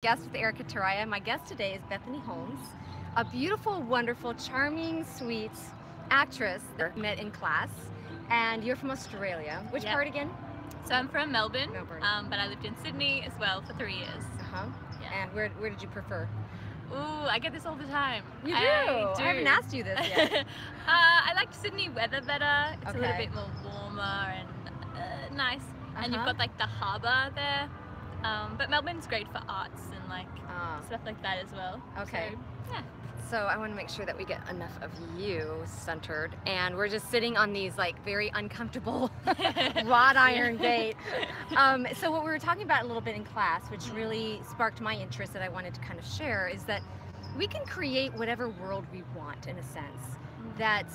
Guest with Erika Toraya. My guest today is Bethany Holmes, a beautiful, wonderful, charming, sweet actress that I met in class. And you're from Australia. Which Yep. part again? So I'm from Melbourne, Melbourne. But I lived in Sydney as well for 3 years. Uh-huh. Yeah. And where did you prefer? Ooh, I get this all the time. You do? I do. I haven't asked you this yet. I liked Sydney weather better. It's a little Okay. bit more warmer and nice. And you've Uh-huh. got like the harbour there. But Melbourne's great for arts and like stuff like that as well. Okay. So, yeah. So I want to make sure that we get enough of you centered, and we're just sitting on these like very uncomfortable wrought iron gate. So what we were talking about a little bit in class, which really sparked my interest that I wanted to kind of share, is that we can create whatever world we want in a sense. That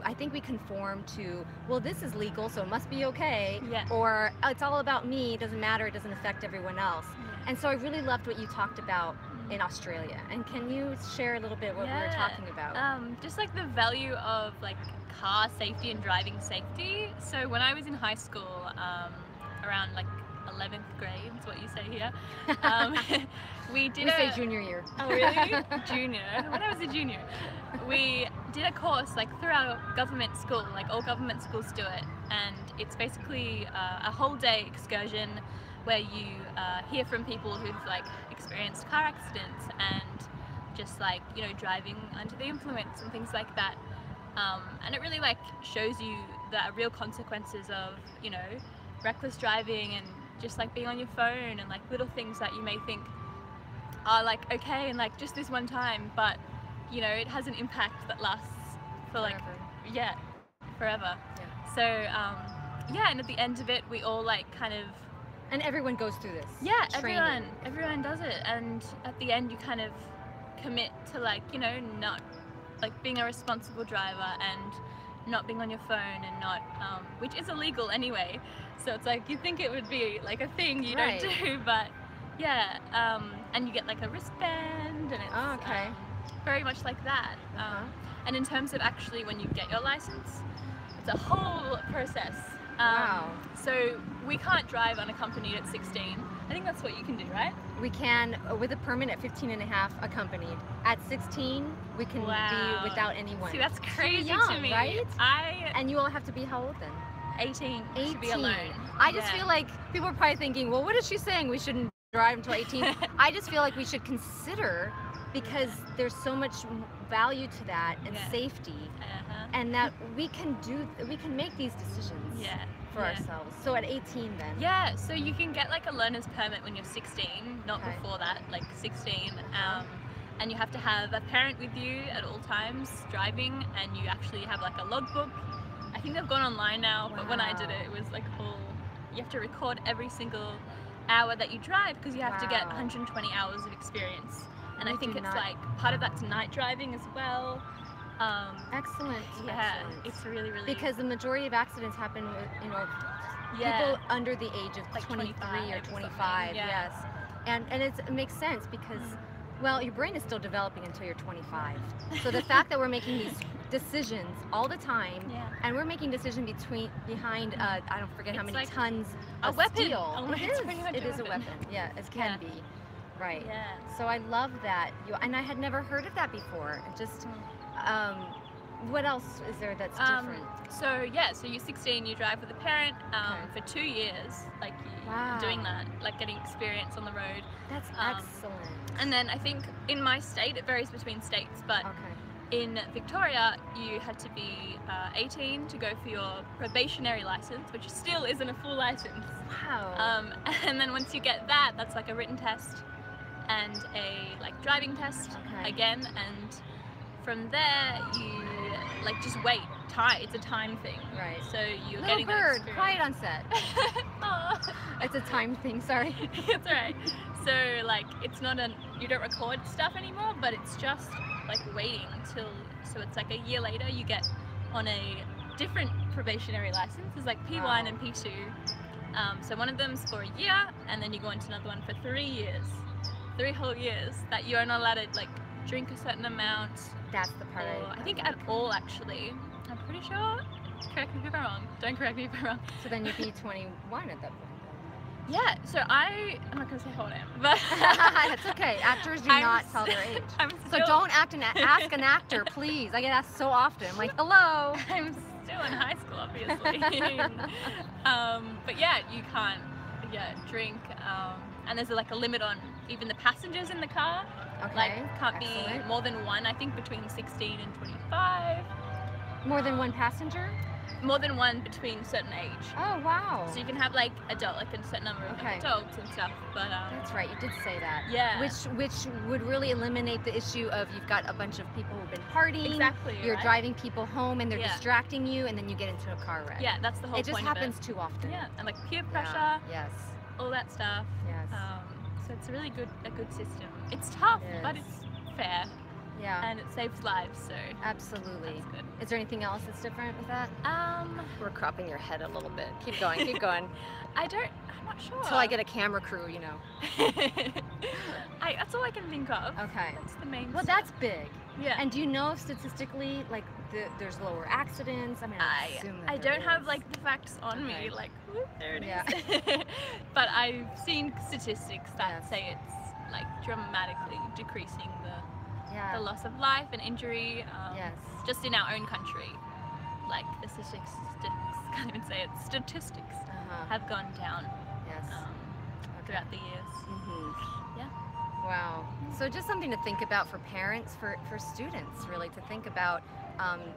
I think we conform to, well, this is legal, so it must be okay, Yeah. or oh, it's all about me, it doesn't matter, it doesn't affect everyone else. And so I really loved what you talked about in Australia. And can you share a little bit what we were talking about? Just like the value of like car safety and driving safety. So when I was in high school, around like 11th grade is what you say here, we did We say junior year. Oh really? Junior. When I was a junior, we did a course like through our government school, like all government schools do it, and it's basically a whole day excursion where you hear from people who've like experienced car accidents and just like, you know, driving under the influence and things like that. And it really like shows you the real consequences of, you know, reckless driving and just like being on your phone and like little things that you may think are like okay and like just this one time, but you know, it has an impact that lasts for like forever. Yeah. So yeah, and at the end of it we all like kind of, And everyone goes through this. yeah, training. everyone does it, and at the end you kind of commit to like, you know, not like being a responsible driver and not being on your phone and not which is illegal anyway, so it's like you think it would be like a thing you Right. don't do, but yeah, and you get like a wristband and it's Okay. very much like that. And in terms of actually when you get your license, it's a whole process. Wow. So we can't drive unaccompanied at 16. I think that's what you can do, right? We can, with a permit at 15 and a half, accompanied. At 16, we can Wow. be without anyone. See, that's crazy young, to me. right? I And you all have to be how old then? 18 to 18. be alone. I just Yeah. feel like people are probably thinking, well, what is she saying? We shouldn't drive until 18. I just feel like we should consider, because there's so much value to that and Yeah. safety, Uh-huh. and that we can make these decisions Yeah. for Yeah. ourselves. So at 18 then. Yeah, so you can get like a learner's permit when you're 16, not Okay. before that, like 16. And you have to have a parent with you at all times driving, and you actually have like a logbook. I think they've gone online now, but when I did Wow. it, it was like you have to record every single hour that you drive because you have to get Wow. 120 hours of experience. And I We think do it's not- like part of that's night driving as well. Excellent. Yeah, Excellent. it's really Because the majority of accidents happen with, you know, yeah. people under the age of Like 23 or 25 or 25, something, yeah. yes. And it makes sense because, well, your brain is still developing until you're 25. So the fact that we're making these decisions all the time, Yeah. and we're making decisions behind, I don't forget how It's many like tons a of weapon. steel. Oh, It it's is. pretty much It a is a weapon. weapon. Yeah, it can Yeah. be. Right. Yeah. So I love that. And I had never heard of that before. Just, what else is there that's different? So yeah, so you're 16, you drive with a parent Okay. for 2 years, like Wow. doing that, like getting experience on the road. That's um, excellent. And then I think in my state, it varies between states, but Okay. in Victoria, you had to be 18 to go for your probationary license, which still isn't a full license. Wow. And then once you get that, that's like a written test and a like driving test Okay. again, and from there you like just wait. It's a time thing. Right. So you're Little getting bird, that quiet on set. Aw. It's a time thing, sorry. It's alright. So like it's not you don't record stuff anymore, but it's just like waiting till, so it's like a year later you get on a different probationary license. There's like P1 Wow. and P2. So one of them's for a year, and then you go into another one for 3 years. 3 whole years that you're not allowed to like drink a certain amount, That's the part or I think at all actually. I'm pretty sure. Correct me if I'm wrong. Don't correct me if I'm wrong. So then you'd be 21 at that point. Yeah, so I'm not gonna say how old I am, but That's okay. Actors do not tell their age. So don't ask an actor, please. I get asked so often. I'm like, hello. I'm still in high school, obviously. But yeah, you can't drink, and there's like a limit on even the passengers in the car. Okay. Like can't be more than one. I think between 16 and 25. More than one passenger? More than one between a certain age. Oh wow. So you can have like a certain number of adults and stuff. But that's right, you did say that. Yeah. Which would really eliminate the issue of you've got a bunch of people who've been partying. Exactly. You're driving people home and they're distracting you, and then you get into a car wreck. Yeah, that's the whole point. It just happens too often. Yeah, and like peer pressure. Yes. All that stuff. Yes. So it's a really good system. It's tough, but it's fair. Yeah. And it saves lives, so absolutely. That's good. Is there anything else that's different with that? We're cropping your head a little bit. Keep going, keep going. I'm not sure. Until I get a camera crew, you know. That's all I can think of. Okay. That's the main Well, stuff. that's big. Yeah. And do you know if statistically, like, there's lower accidents? I mean, I assume that I don't have like the facts on me, like, whoop, there it is. But I've seen statistics that say it's like dramatically decreasing the loss of life and injury, just in our own country. Like the statistics, can't even say it, statistics have gone down throughout the years. Yeah. Wow. So just something to think about for parents, for students, really, to think about,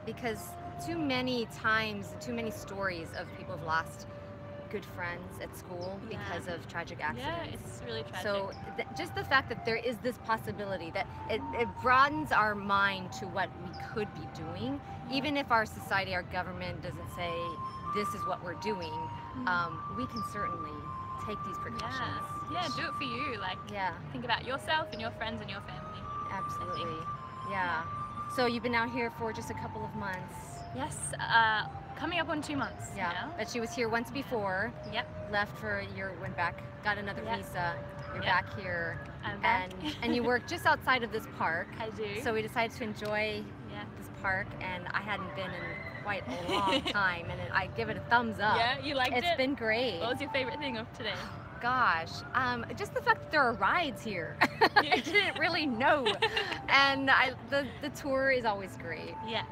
because too many times, too many stories of people who've lost good friends at school because of tragic accidents. Yeah, it's really tragic. So just the fact that there is this possibility, that it broadens our mind to what we could be doing, even if our society, our government doesn't say this is what we're doing, we can certainly take these precautions. Yeah, do it for you. Like, think about yourself and your friends and your family. Absolutely. Yeah. So you've been out here for just a couple of months. Yes. Coming up on 2 months now. But she was here once before. Yep. Left for a year, went back, got another visa. You're back here. I'm back. And you work just outside of this park. I do. So we decided to enjoy this park, and I hadn't been in quite a long time, and I give it a thumbs up. Yeah, you liked it? It's been great. What was your favorite thing of today? Gosh, just the fact that there are rides here. I didn't really know. And the tour is always great. Yeah.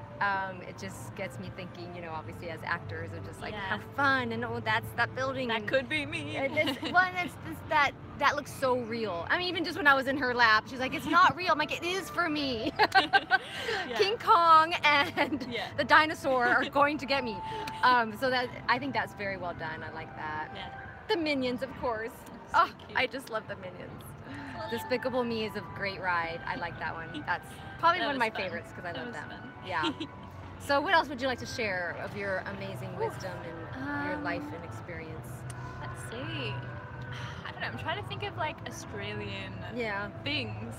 It just gets me thinking, you know, obviously as actors, of just like how fun, and that's that building. That could be me. That looks so real. I mean, even just when I was in her lap, she's like, it's not real. I'm like, it is for me. King Kong and the dinosaur are going to get me. So I think that's very well done. I like that. Yeah. The Minions, of course. So cute. I just love the Minions. Despicable Me is a great ride. I like that one. That's probably one of my favorites because I love them. Fun. Yeah. So what else would you like to share of your amazing wisdom and your life and experience? Let's see. I don't know. I'm trying to think of like Australian things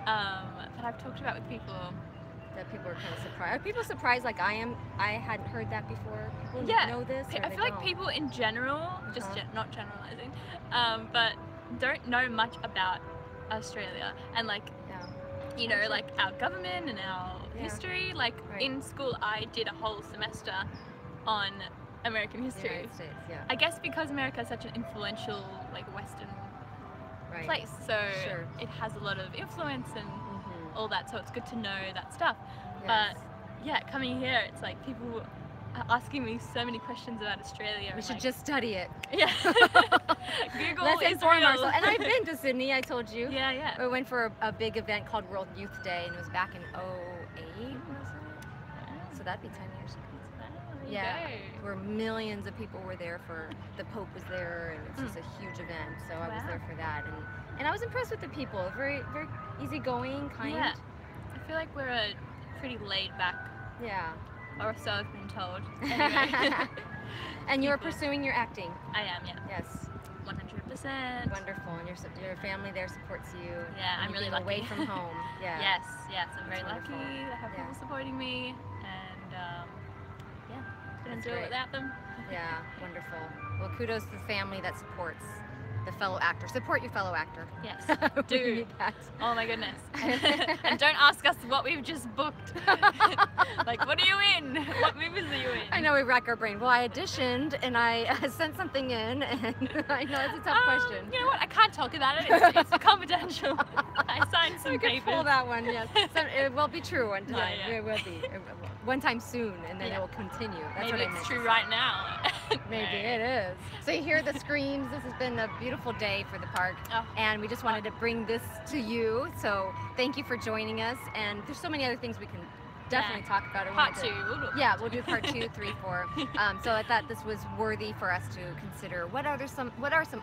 that I've talked about with people. That people are kind of surprised. Are people surprised like I am? I hadn't heard that before. People know this? I feel like people in general, just not generalizing, but don't know much about Australia and like, you know, like our government and our history. Like in school, I did a whole semester on American history. The United States, I guess because America is such an influential, like Western place, so it has a lot of influence and all that, so it's good to know that stuff. But yeah, coming here, it's like people are asking me so many questions about Australia. We should just study it. Yeah. Google Let's is inform real. ourselves. And I've been to Sydney, I told you. Yeah. We went for a big event called World Youth Day, and it was back in 2008, was it? So that'd be 10 years ago. Where millions of people were there for, the Pope was there, and it's just a huge event, so I was there for that. And I was impressed with the people, very, very easygoing, kind. Yeah. I feel like we're a pretty laid back. Yeah. Or so I've been told. Anyway. And you're pursuing your acting? I am, yeah. Yes. 100%. Wonderful. And your family there supports you. Yeah, I'm really lucky. Away from home. Yeah. Yes, I'm very lucky. I have people supporting me, and couldn't do it without them. Yeah, wonderful. Well, kudos to the family that supports the fellow actor. Support your fellow actor. Yes, We do. need that. Oh my goodness. And don't ask us what we've just booked. Like, what are you in? What movies are you in? I know we rack our brain. Well, I auditioned and I sent something in, and I know it's a tough question. You know what? I can't talk about it. It's confidential. I signed some We could papers. pull that one, yes. It will be true one Oh, time. yeah. It will be. One time soon, and then Yeah. it will continue. That's Maybe what I it's meant. true right now. Maybe it is. So you hear the screams. This has been a beautiful day for the park, Oh. and we just wanted to bring this to you. So thank you for joining us. And there's so many other things we can definitely talk about. I Part wanted 2. to- We'll do Yeah, we'll do part 2, 3, 4. So I thought this was worthy for us to consider. What are some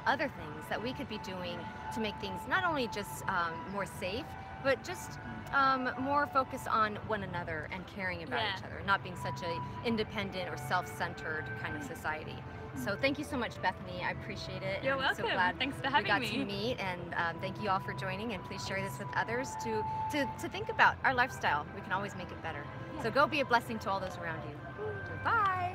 other things that we could be doing to make things not only just more safe, but just more focused on one another and caring about Yeah. each other, not being such a independent or self-centered kind of society. So thank you so much, Bethany. I appreciate it. You're and I'm so welcome. glad Thanks for we having got me. to meet, and thank you all for joining, and please share this with others to think about our lifestyle. We can always make it better. Yeah. So go be a blessing to all those around you. Bye.